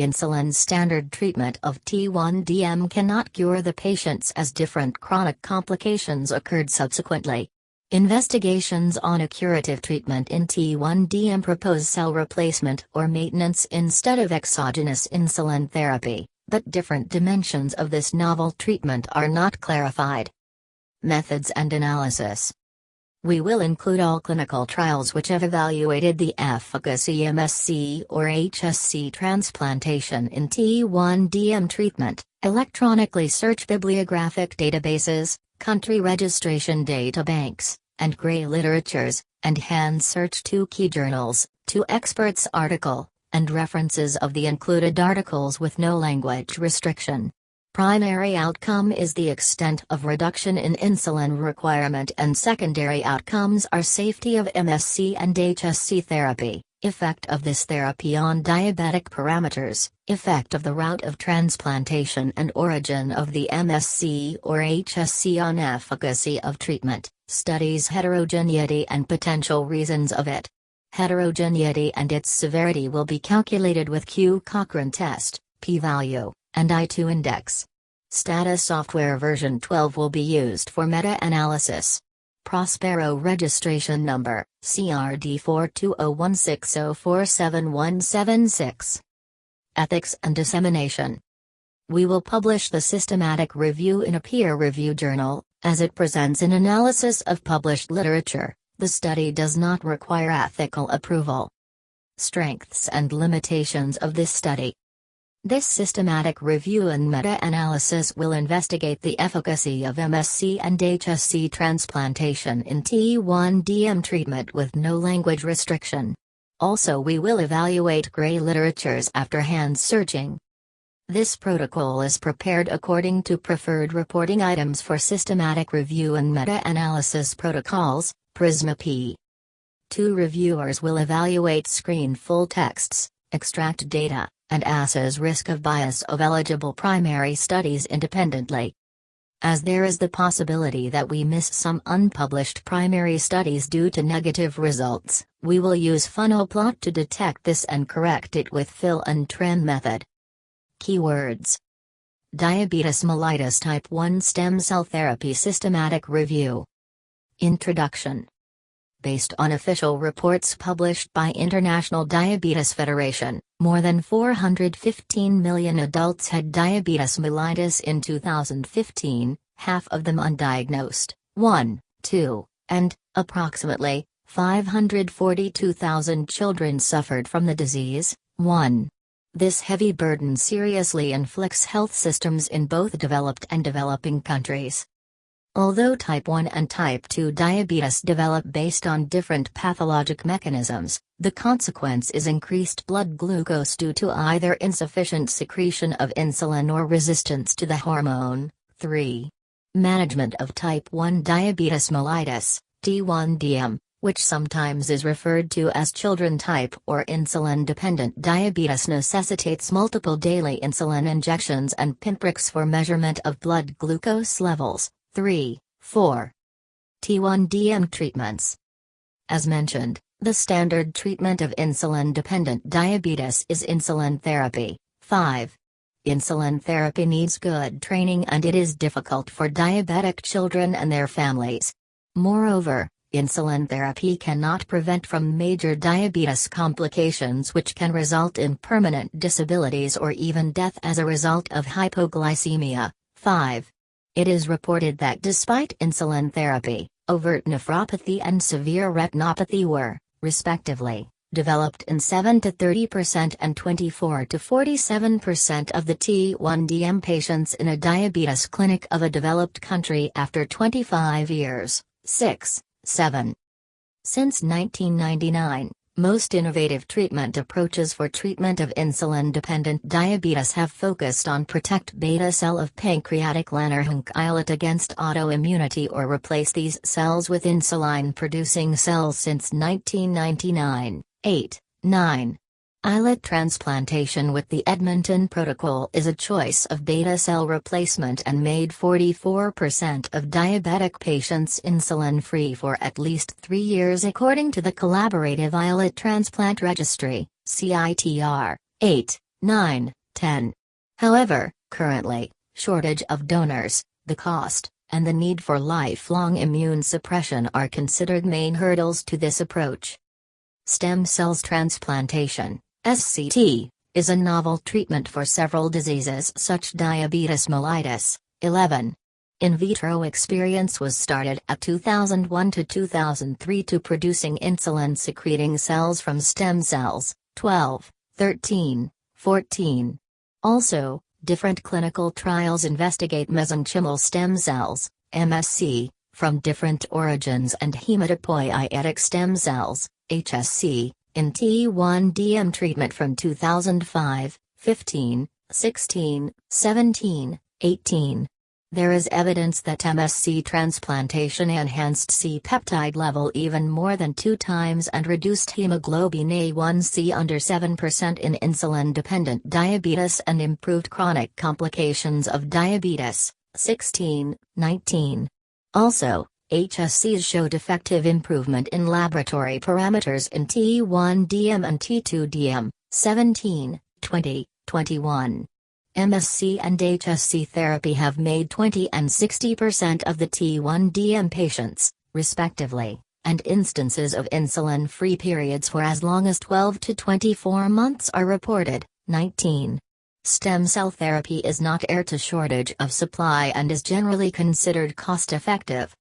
Insulin standard treatment of T1DM cannot cure the patients as different chronic complications occurred subsequently. Investigations on a curative treatment in T1DM propose cell replacement or maintenance instead of exogenous insulin therapy, but different dimensions of this novel treatment are not clarified. Methods and analysis. We will include all clinical trials which have evaluated the efficacy MSC or HSC transplantation in T1DM treatment, electronically search bibliographic databases, country registration databanks, and gray literatures, and hand search 2 key journals, 2 experts' article, and references of the included articles with no language restriction. Primary outcome is the extent of reduction in insulin requirement, and secondary outcomes are safety of MSC and HSC therapy, effect of this therapy on diabetic parameters, effect of the route of transplantation and origin of the MSC or HSC on efficacy of treatment, studies heterogeneity and potential reasons of it. Heterogeneity and its severity will be calculated with Q-Cochrane test, p-value, and I2 index. Stata software version 12 will be used for meta-analysis. Prospero registration number, CRD 42016047176. Ethics and dissemination. We will publish the systematic review in a peer-review journal, as it presents an analysis of published literature. The study does not require ethical approval. Strengths and limitations of this study. This systematic review and meta-analysis will investigate the efficacy of MSC and HSC transplantation in T1DM treatment with no language restriction. Also, we will evaluate gray literatures after hand searching. This protocol is prepared according to preferred reporting items for systematic review and meta-analysis protocols, PRISMA P. 2 reviewers will evaluate screen full texts, extract data, and assess risk of bias of eligible primary studies independently. As there is the possibility that we miss some unpublished primary studies due to negative results, we will use funnel plot to detect this and correct it with fill and trim method. Keywords. Diabetes mellitus type 1 stem cell therapy systematic review. Introduction. Based on official reports published by International Diabetes Federation, more than 415 million adults had diabetes mellitus in 2015, half of them undiagnosed, 1, 2, and, approximately, 542,000 children suffered from the disease, 1. This heavy burden seriously inflicts health systems in both developed and developing countries. Although type 1 and type 2 diabetes develop based on different pathologic mechanisms, the consequence is increased blood glucose due to either insufficient secretion of insulin or resistance to the hormone. 3. Management of type 1 diabetes mellitus, T1DM, which sometimes is referred to as children type or insulin-dependent diabetes, necessitates multiple daily insulin injections and pinpricks for measurement of blood glucose levels. 3, 4. T1DM treatments. As mentioned, the standard treatment of insulin-dependent diabetes is insulin therapy. 5. Insulin therapy needs good training and it is difficult for diabetic children and their families. Moreover, insulin therapy cannot prevent from major diabetes complications which can result in permanent disabilities or even death as a result of hypoglycemia. 5. It is reported that despite insulin therapy, overt nephropathy and severe retinopathy were, respectively, developed in 7 to 30% and 24 to 47% of the T1DM patients in a diabetes clinic of a developed country after 25 years. 6, 7. Since 1999, most innovative treatment approaches for treatment of insulin-dependent diabetes have focused on protect beta cell of pancreatic Langerhans islet against autoimmunity or replace these cells with insulin-producing cells since 1999. 8, 9. Islet transplantation with the Edmonton Protocol is a choice of beta cell replacement and made 44% of diabetic patients insulin-free for at least 3 years according to the Collaborative Islet Transplant Registry, CITR. 8, 9, 10. However, currently, shortage of donors, the cost, and the need for lifelong immune suppression are considered main hurdles to this approach. Stem cells transplantation, SCT, is a novel treatment for several diseases such Diabetes Mellitus. 11. In vitro experience was started at 2001 to 2003 to producing insulin-secreting cells from stem cells. 12, 13, 14. Also, different clinical trials investigate mesenchymal stem cells, MSC, from different origins and hematopoietic stem cells, HSC, in T1DM treatment from 2005, 15, 16, 17, 18. There is evidence that MSC transplantation enhanced C-peptide level even more than 2 times and reduced hemoglobin A1C under 7% in insulin-dependent diabetes and improved chronic complications of diabetes. 16, 19. Also, HSCs showed effective improvement in laboratory parameters in T1DM and T2DM. 17, 20, 21. MSC and HSC therapy have made 20 and 60% of the T1DM patients, respectively, and instances of insulin-free periods for as long as 12 to 24 months are reported. 19. Stem cell therapy is not heir to shortage of supply and is generally considered cost-effective,